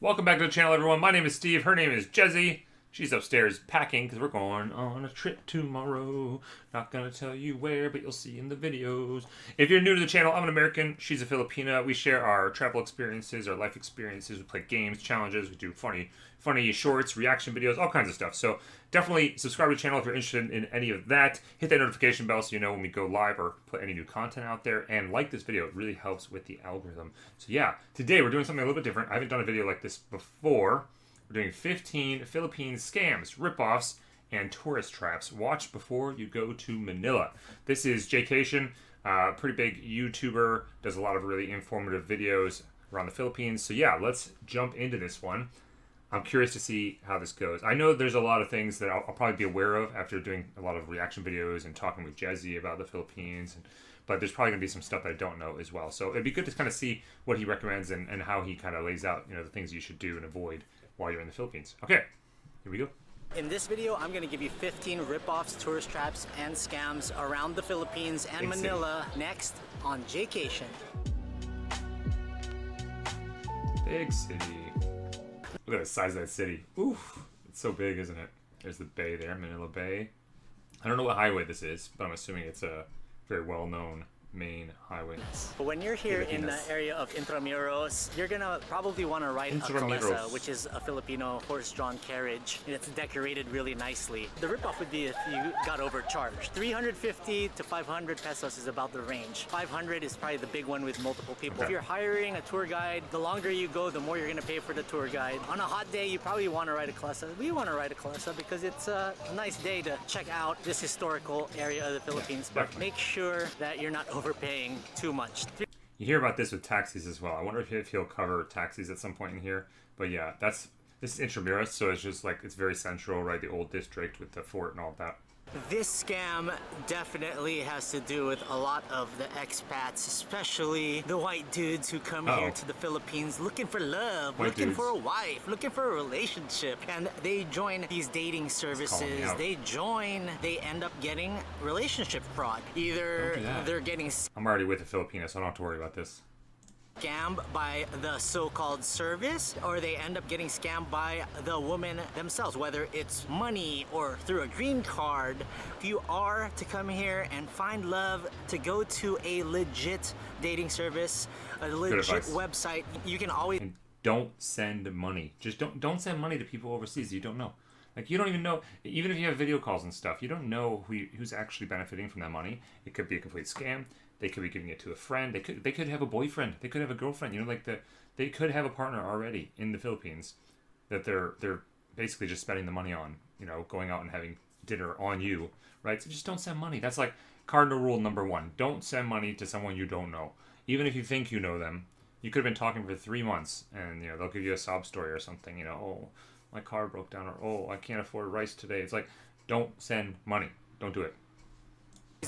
Welcome back to the channel, everyone. My name is Steve. Her name is Jezie. She's upstairs packing because we're going on a trip tomorrow. Not going to tell you where, but you'll see in the videos. If you're new to the channel, I'm an American. She's a Filipina. We share our travel experiences, our life experiences. We play games, challenges. We do funny shorts, reaction videos, all kinds of stuff. So definitely subscribe to the channel if you're interested in any of that. Hit that notification bell so you know when we go live or put any new content out there. And like this video. It really helps with the algorithm. So yeah, today we're doing something a little bit different. I haven't done a video like this before. We're doing 15 Philippine scams, ripoffs, and tourist traps. Watch before you go to Manila. This is Jaycation, pretty big YouTuber, does a lot of really informative videos around the Philippines. So yeah, let's jump into this one. I'm curious to see how this goes. I know there's a lot of things that I'll probably be aware of after doing a lot of reaction videos and talking with Jezie about the Philippines. But there's probably going to be some stuff that I don't know as well. So it'd be good to kind of see what he recommends and how he kind of lays out, you know, the things you should do and avoid while you're in the Philippines. Okay, here we go. In this video, I'm going to give you 15 ripoffs, tourist traps, and scams around the Philippines and Big Manila next on Jaycation. Big city. Look at the size of that city. Oof, it's so big, isn't it? There's the bay there, Manila Bay. I don't know what highway this is, but I'm assuming it's a very well-known main highway. When you're here in the area of Intramuros, you're gonna probably want to ride a kalesa, which is a Filipino horse-drawn carriage, and it's decorated really nicely. The ripoff would be if you got overcharged. 350 to 500 pesos is about the range. 500 is probably the big one with multiple people. If you're hiring a tour guide, the longer you go, the more you're gonna pay for the tour guide. On a hot day, you probably want to ride a kalesa. We want to ride a kalesa because it's a nice day to check out this historical area of the Philippines, but make sure that you're not overpaying too much. You hear about this with taxis as well. I wonder if he'll cover taxis at some point in here. But yeah, this is Intramuros, so it's just like, it's very central, right? The old district with the fort and all that. This scam definitely has to do with a lot of the expats, especially the white dudes who come here to the Philippines looking for love, looking for a wife, looking for a relationship. And they join these dating services. They end up getting relationship fraud. Either they're getting I'm already with the Filipina, so I don't have to worry about this. Scammed by the so-called service, or they end up getting scammed by the woman themselves, whether it's money or through a green card. If you are to come here and find love, to go to a legit dating service, a legit website, you can always... And don't send money. Just don't send money to people overseas you don't know. Like, you don't even know, even if you have video calls and stuff, you don't know who's actually benefiting from that money. It could be a complete scam. They could be giving it to a friend. They could have a boyfriend. They could have a girlfriend. You know, like they could have a partner already in the Philippines that they're basically just spending the money on. You know, going out and having dinner on you, right? So just don't send money. That's like cardinal rule number 1. Don't send money to someone you don't know, even if you think you know them. You could have been talking for 3 months, and you know they'll give you a sob story or something. You know, oh, my car broke down, or oh, I can't afford rice today. It's like, don't send money. Don't do it.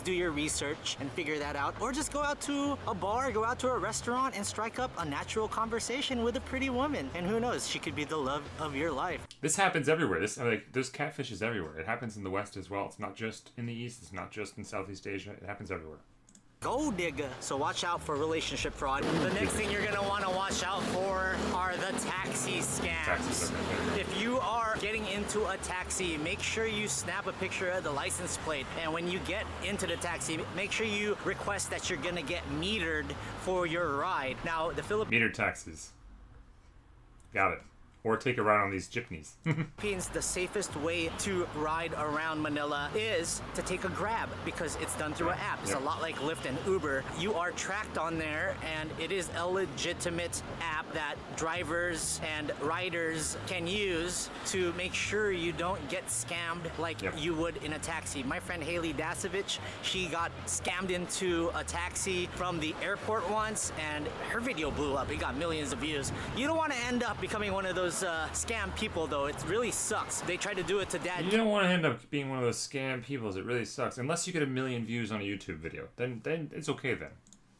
Do your research and figure that out, or just go out to a bar, go out to a restaurant and strike up a natural conversation with a pretty woman, and who knows, she could be the love of your life. This happens everywhere. There's catfishes everywhere. It happens in the West as well. It's not just in the East. It's not just in Southeast Asia. It happens everywhere. Gold digger. So watch out for relationship fraud. The next thing you're gonna want to watch out for are the taxi scams. If you are getting into a taxi, make sure you snap a picture of the license plate. And when you get into the taxi, make sure you request that you're gonna get metered for your ride. Now, the metered taxis. Got it. Or take a ride on these jeepneys. Philippines, the safest way to ride around Manila is to take a Grab, because it's done through an app. It's a lot like Lyft and Uber. You are tracked on there, and it is a legitimate app that drivers and riders can use to make sure you don't get scammed like you would in a taxi. My friend Haley Dasovich, she got scammed into a taxi from the airport once, and her video blew up. It got millions of views. You don't want to end up becoming one of those scam people, though. It really sucks. They tried to do it to dad. You don't want to end up being one of those scam people. It really sucks. Unless you get 1 million views on a YouTube video. Then it's okay then.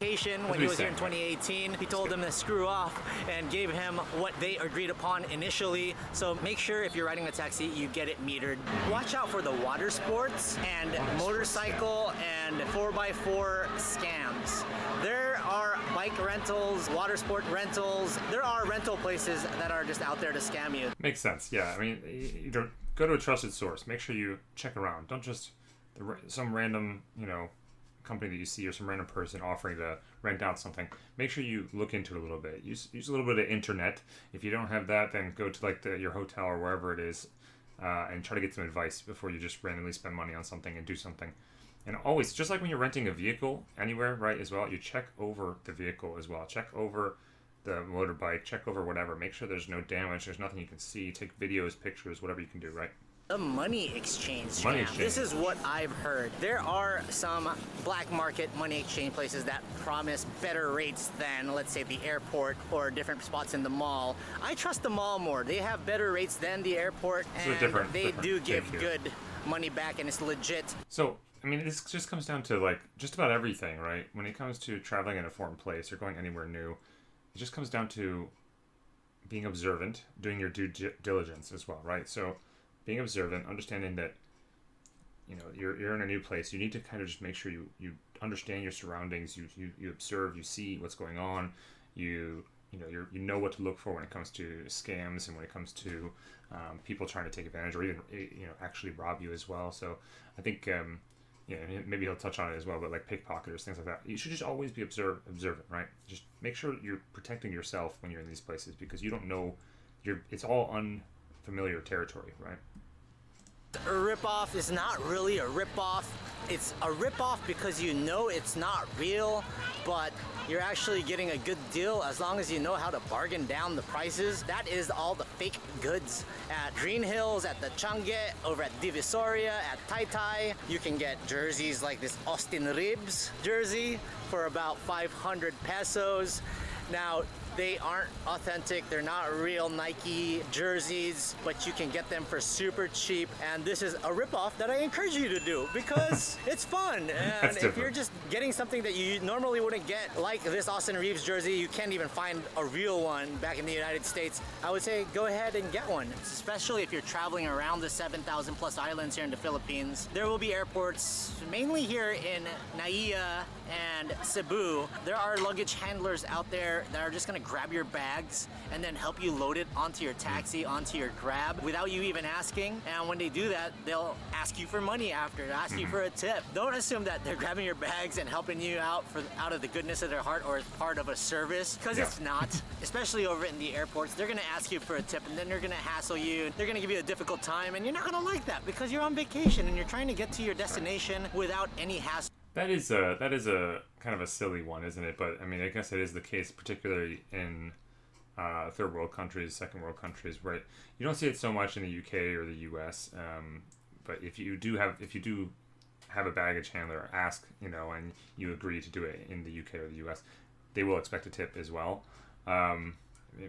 When he was here in 2018, he told them to screw off and gave him what they agreed upon initially. So make sure if you're riding a taxi, you get it metered. Watch out for the water sports and motorcycle and 4x4 scams. There are bike rentals, water sport rentals. There are rental places that are just out there to scam you. Makes sense. Yeah, I mean, you don't go to a trusted source. Make sure you check around. Don't just some random, company that you see or some random person offering to rent out something. Make sure you look into it a little bit. Use a little bit of internet. If you don't have that, then go to like your hotel or wherever it is, and try to get some advice before you just randomly spend money on something and do something. And always, just like when you're renting a vehicle anywhere, right, as well, you check over the vehicle as well. Check over the motorbike, check over whatever. Make sure there's no damage, there's nothing you can see. Take videos, pictures, whatever you can do, right? The money exchange. Money exchange. This is what I've heard. There are some black market money exchange places that promise better rates than, let's say, the airport or different spots in the mall. I trust the mall more. They have better rates than the airport, and they do give good money back, and it's legit. So, I mean, this just comes down to like just about everything, right? When it comes to traveling in a foreign place or going anywhere new, it just comes down to being observant, doing your due diligence as well, right? So, being observant, understanding that you're in a new place, you need to kind of just make sure you understand your surroundings, you observe, you see what's going on, you know what to look for when it comes to scams and when it comes to people trying to take advantage or even actually rob you as well. So I think maybe he'll touch on it as well, but like pickpocketers, things like that, you should just always be observant, right? Just make sure you're protecting yourself when you're in these places, because you don't know, it's all unfamiliar territory, right? A ripoff is not really a ripoff. It's a ripoff because you know it's not real, but you're actually getting a good deal as long as you know how to bargain down the prices. That is all the fake goods at Green Hills, at the Changi, over at Divisoria, at Tai Tai. You can get jerseys like this Austin Ribs jersey for about 500 pesos. Now, they aren't authentic, they're not real Nike jerseys, but you can get them for super cheap, and this is a ripoff that I encourage you to do because it's fun. And if you're just getting something that you normally wouldn't get, like this Austin Reeves jersey, you can't even find a real one back in the United States, I would say go ahead and get one, especially if you're traveling around the 7,000 plus islands here in the Philippines. There will be airports, mainly here in Naiya and Cebu. There are luggage handlers out there that are just gonna grab your bags and then help you load it onto your taxi, onto your Grab without you even asking. And when they do that, they'll ask you for money after, they'll ask you for a tip. Don't assume that they're grabbing your bags and helping you out out of the goodness of their heart or as part of a service, because it's not. Especially over in the airports, they're gonna ask you for a tip and then they're gonna hassle you. They're gonna give you a difficult time, and you're not gonna like that because you're on vacation and you're trying to get to your destination without any hassle. That is a kind of a silly one, isn't it? But I mean, I guess it is the case, particularly in third world countries, second world countries, right? You don't see it so much in the UK or the US, but if you do have a baggage handler, ask, and you agree to do it in the UK or the US, they will expect a tip as well.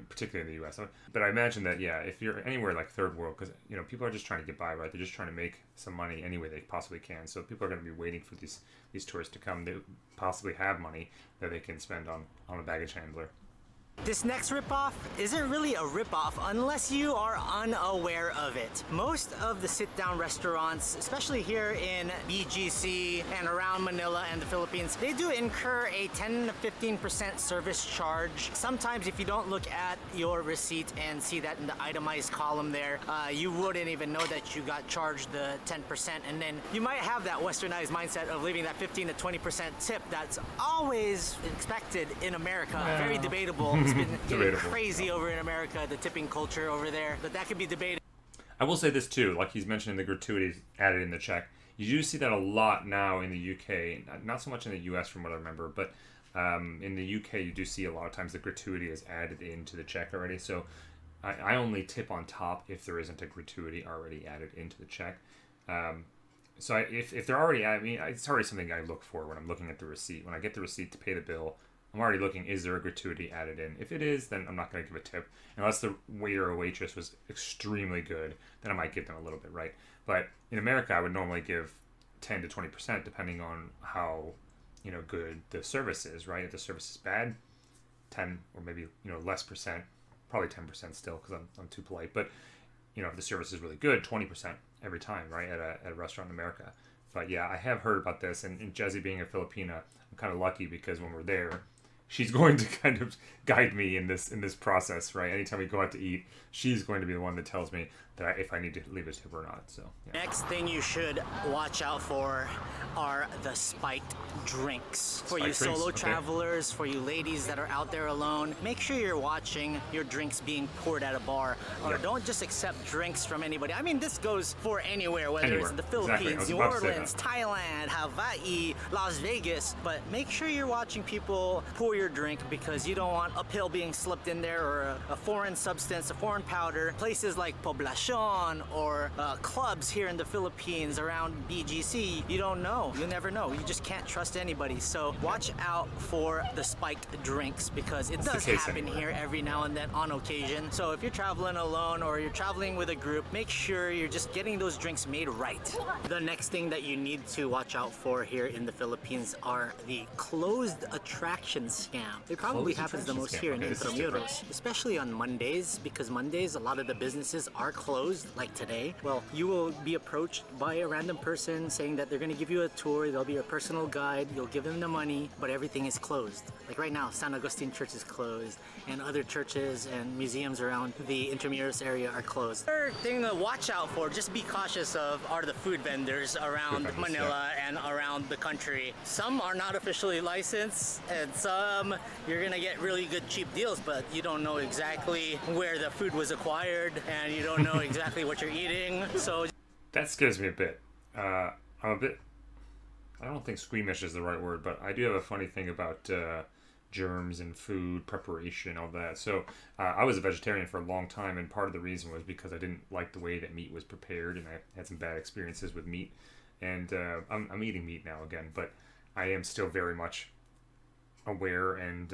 Particularly in the US. But I imagine that, if you're anywhere like third world, because, people are just trying to get by, right? They're just trying to make some money any way they possibly can. So people are going to be waiting for these tourists to come. They possibly have money that they can spend on a baggage handler. This next ripoff isn't really a ripoff unless you are unaware of it. Most of the sit-down restaurants, especially here in BGC and around Manila and the Philippines, they do incur a 10 to 15% service charge. Sometimes if you don't look at your receipt and see that in the itemized column there, you wouldn't even know that you got charged the 10%, and then you might have that westernized mindset of leaving that 15 to 20% tip that's always expected in America. Very debatable. It's been getting crazy over in America, the tipping culture over there, but that could be debated. I will say this too, like he's mentioning the gratuities added in the check. You do see that a lot now in the UK, not so much in the US from what I remember, but in the UK you do see a lot of times the gratuity is added into the check already. So I only tip on top if there isn't a gratuity already added into the check. So if they're already, it's already something I look for when I'm looking at the receipt. When I get the receipt to pay the bill, I'm already looking, is there a gratuity added in? If it is, then I'm not going to give a tip. Unless the waiter or waitress was extremely good, then I might give them a little bit, right? But in America, I would normally give 10 to 20% depending on how, good the service is, right? If the service is bad, 10 or maybe, less percent, probably 10% still because I'm too polite. But, if the service is really good, 20% every time, right? At a restaurant in America. But yeah, I have heard about this. And Jezie being a Filipina, I'm kind of lucky because when we're there, she's going to kind of guide me in this process, right? Anytime we go out to eat, she's going to be the one that tells me that if I need to leave a tip or not. So yeah. Next thing you should watch out for are the spiked drinks. For you solo travelers, for you ladies that are out there alone, make sure you're watching your drinks being poured at a bar, or don't just accept drinks from anybody. I mean, this goes for anywhere, whether it's the Philippines, New Orleans, Thailand, Hawaii, Las Vegas, but make sure you're watching people pour your drink, because you don't want a pill being slipped in there, or a foreign substance, a foreign powder. Places like Poblacion or clubs here in the Philippines around BGC, you don't know. You never know. You just can't trust anybody. So watch out for the spiked drinks, because it does happen here every now and then on occasion. So if you're traveling alone or you're traveling with a group, make sure you're just getting those drinks made right. The next thing that you need to watch out for here in the Philippines are the closed attraction scam. It probably happens the most here in Intramuros, especially on Mondays, because Mondays a lot of the businesses are closed, like today. Well, you will be approached by a random person saying that they're going to give you a tour, they'll be your personal guide, you'll give them the money, but everything is closed. Like right now, San Agustin Church is closed, and other churches and museums around the Intramuros area are closed. Third thing to watch out for, just be cautious of, are the food vendors around Manila and around the country. Some are not officially licensed, and some you're going to get really good cheap deals, but you don't know exactly where the food was acquired, and you don't know exactly what you're eating. So that scares me a bit. I'm a bit, I don't think squeamish is the right word, but I do have a funny thing about germs and food preparation, all that. So I was a vegetarian for a long time, and part of the reason was because I didn't like the way that meat was prepared, and I had some bad experiences with meat. And I'm eating meat now again, but I am still very much aware and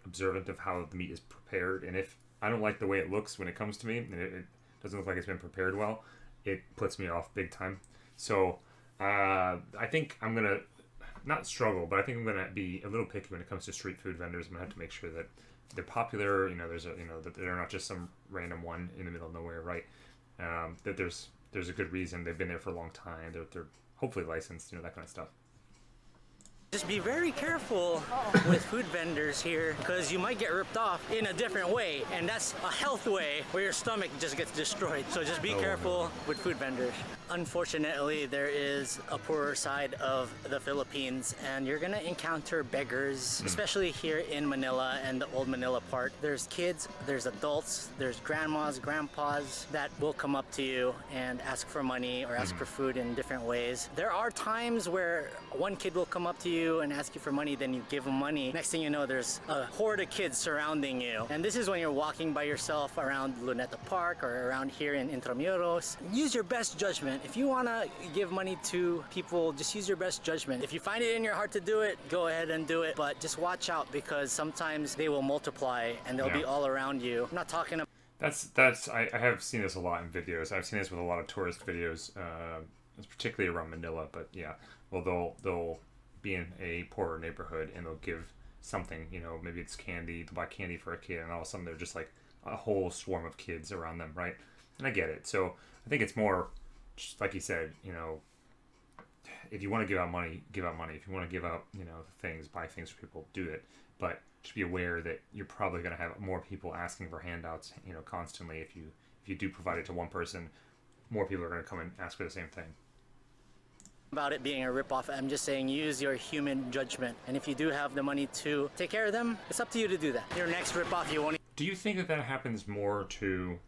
observant of how the meat is prepared. And if I don't like the way it looks when it comes to me, and it doesn't look like it's been prepared well, it puts me off big time. So I think I'm gonna not struggle, but I think I'm gonna be a little picky when it comes to street food vendors. I'm gonna have to make sure that they're popular. That they're not just some random one in the middle of nowhere, right? That there's a good reason they've been there for a long time. They're hopefully licensed, that kind of stuff. Just be very careful with food vendors here, because you might get ripped off in a different way, and that's a health way where your stomach just gets destroyed. So just be careful with food vendors. Unfortunately, there is a poorer side of the Philippines, and you're gonna encounter beggars, especially here in Manila and the old Manila part. There's kids, there's adults, there's grandmas, grandpas that will come up to you and ask for money or ask for food in different ways. There are times where one kid will come up to you and ask you for money, then you give them money. Next thing you know, there's a horde of kids surrounding you. And this is when you're walking by yourself around Luneta Park or around here in Intramuros. Use your best judgment. If you want to give money to people, just use your best judgment. If you find it in your heart to do it, go ahead and do it. But just watch out, because sometimes they will multiply and they'll be all around you. I'm not talking about... I have seen this a lot in videos. I've seen this with a lot of tourist videos, particularly around Manila. But yeah, well, they'll be in a poorer neighborhood and they'll give something, maybe it's candy, to buy candy for a kid, and all of a sudden they're just like a whole swarm of kids around them, right? And I get it. So I think it's more, just like you said, if you want to give out money, give out money. If you want to give out, things, buy things for people, do it. But just be aware that you're probably going to have more people asking for handouts, constantly. If you do provide it to one person, more people are going to come and ask for the same thing. About it being a ripoff, I'm just saying use your human judgment. And if you do have the money to take care of them, it's up to you to do that. Your next ripoff, you won't... Do you think that happens more to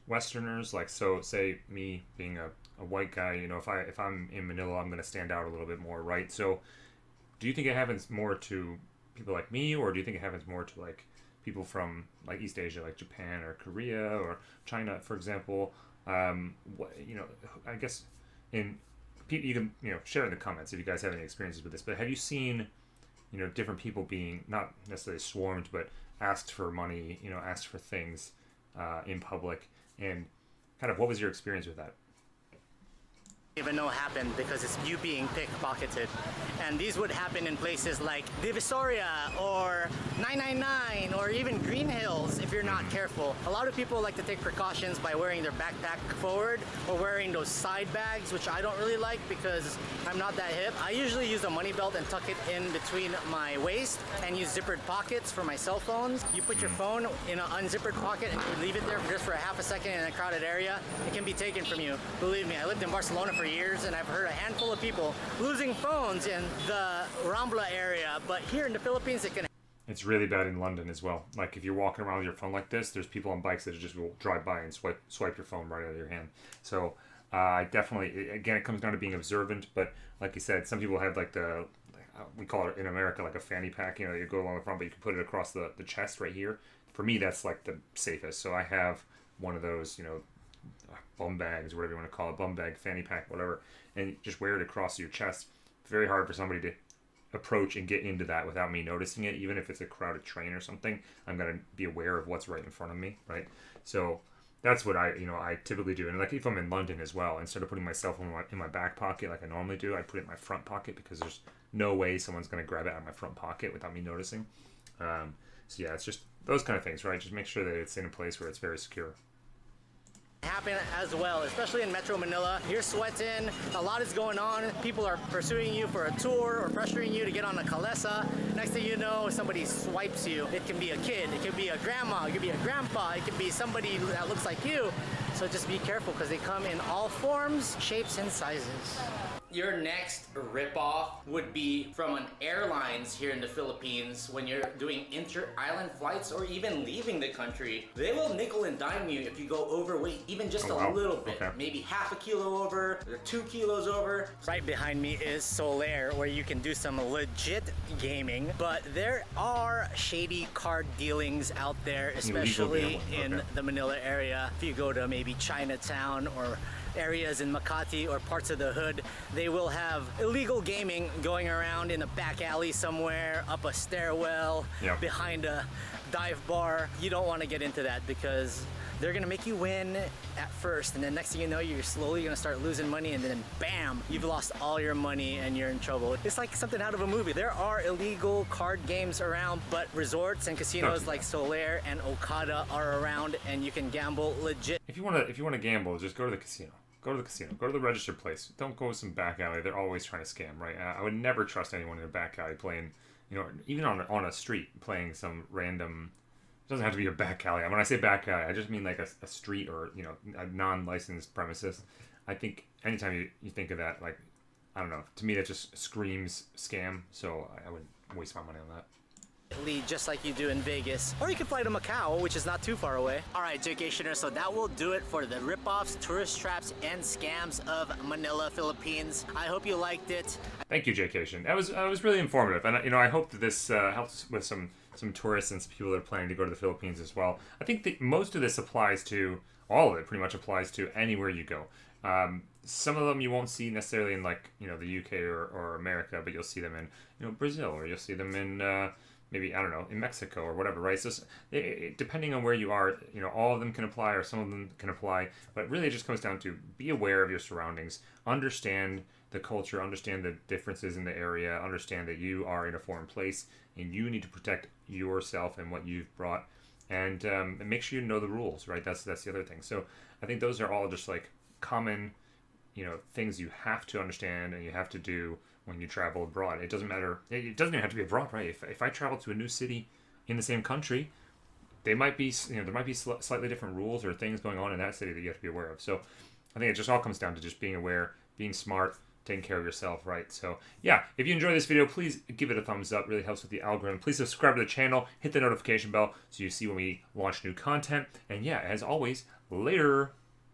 Westerners? Like, so say me being a white guy, if I'm in Manila, I'm going to stand out a little bit more, right? So do you think it happens more to people like me, or do you think it happens more to like people from like East Asia, like Japan or Korea or China, for example? I guess you can share in the comments if you guys have any experiences with this, but have you seen different people being not necessarily swarmed but asked for money, asked for things in public, and kind of what was your experience with that? even know happened because it's you being pickpocketed. And these would happen in places like Divisoria or 999 or even Green Hills if you're not careful. A lot of people like to take precautions by wearing their backpack forward or wearing those side bags, which I don't really like because I'm not that hip. I usually use a money belt and tuck it in between my waist and use zippered pockets for my cell phones. You put your phone in an unzippered pocket and you leave it there just for a half a second in a crowded area, it can be taken from you. Believe me, I lived in Barcelona for years and I've heard a handful of people losing phones in the Rambla area, but here in the Philippines it can. It's really bad in London as well. Like if you're walking around with your phone like this, there's people on bikes that just will drive by and swipe your phone right out of your hand. So I definitely, again, it comes down to being observant, but like you said, some people have like we call it in America like a fanny pack, you know, you go along the front, but you can put it across the chest right here. For me, that's like the safest. So I have one of those, you know, bum bags, whatever you want to call it, bum bag, fanny pack, whatever, and just wear it across your chest. Very hard for somebody to approach and get into that without me noticing it. Even if it's a crowded train or something, I'm going to be aware of what's right in front of me, right? So that's what I typically do. And like if I'm in London as well, instead of putting my cell phone in my back pocket like I normally do, I put it in my front pocket because there's no way someone's going to grab it out of my front pocket without me noticing. So yeah, it's just those kind of things, right? Just make sure that it's in a place where it's very secure. Happen as well, especially in Metro Manila. You're sweating, a lot is going on. People are pursuing you for a tour or pressuring you to get on a kalesa. Next thing you know, somebody swipes you. It can be a kid, it could be a grandma, it could be a grandpa, it could be somebody that looks like you. So just be careful because they come in all forms, shapes, and sizes. Your next ripoff would be from an airlines here in the Philippines when you're doing inter-island flights or even leaving the country. They will nickel and dime you if you go overweight, even just a little bit. Okay. Maybe half a kilo over or 2 kilos over. Right behind me is Solaire, where you can do some legit gaming, but there are shady card dealings out there, especially in the Manila area. If you go to maybe Chinatown or areas in Makati or parts of the hood, they will have illegal gaming going around in a back alley somewhere, up a stairwell, behind a dive bar. You don't want to get into that because they're gonna make you win at first, and then next thing you know, you're slowly gonna start losing money, and then bam, you've lost all your money and you're in trouble. It's like something out of a movie. There are illegal card games around, but resorts and casinos like Solaire and Okada are around, and you can gamble legit. If you wanna gamble, just go to the casino. Go to the casino. Go to the registered place. Don't go with some back alley. They're always trying to scam, right? I would never trust anyone in a back alley playing, you know, even on a street playing some random. It doesn't have to be a back alley. When I say back alley, I just mean like a street or, you know, a non-licensed premises. I think anytime you think of that, like, I don't know. To me, that just screams scam. So I would waste my money on that. Just like you do in Vegas, or you can fly to Macau, which is not too far away. All right, Jaycationers, so that will do it for the ripoffs, tourist traps, and scams of Manila, Philippines. I hope you liked it. Thank you, Jaycation. That was really informative, and you know, I hope that this helps with some tourists and some people that are planning to go to the Philippines as well. I think that most of this applies to all of it. Pretty much applies to anywhere you go. Some of them you won't see necessarily in like, you know, the UK or America, but you'll see them in, you know, Brazil, or you'll see them in maybe, I don't know, in Mexico or whatever, right? So depending on where you are, you know, all of them can apply or some of them can apply, but really it just comes down to be aware of your surroundings, understand the culture, understand the differences in the area, understand that you are in a foreign place and you need to protect yourself and what you've brought, and make sure you know the rules, right? That's the other thing. So I think those are all just like common, you know, things you have to understand and you have to do when you travel abroad. It doesn't matter. It doesn't even have to be abroad, right? If I travel to a new city in the same country, they might be, you know, there might be slightly different rules or things going on in that city that you have to be aware of. So I think it just all comes down to just being aware, being smart, taking care of yourself, right? So yeah, if you enjoy this video, please give it a thumbs up. It really helps with the algorithm. Please subscribe to the channel, hit the notification bell so you see when we launch new content. And yeah, as always, later.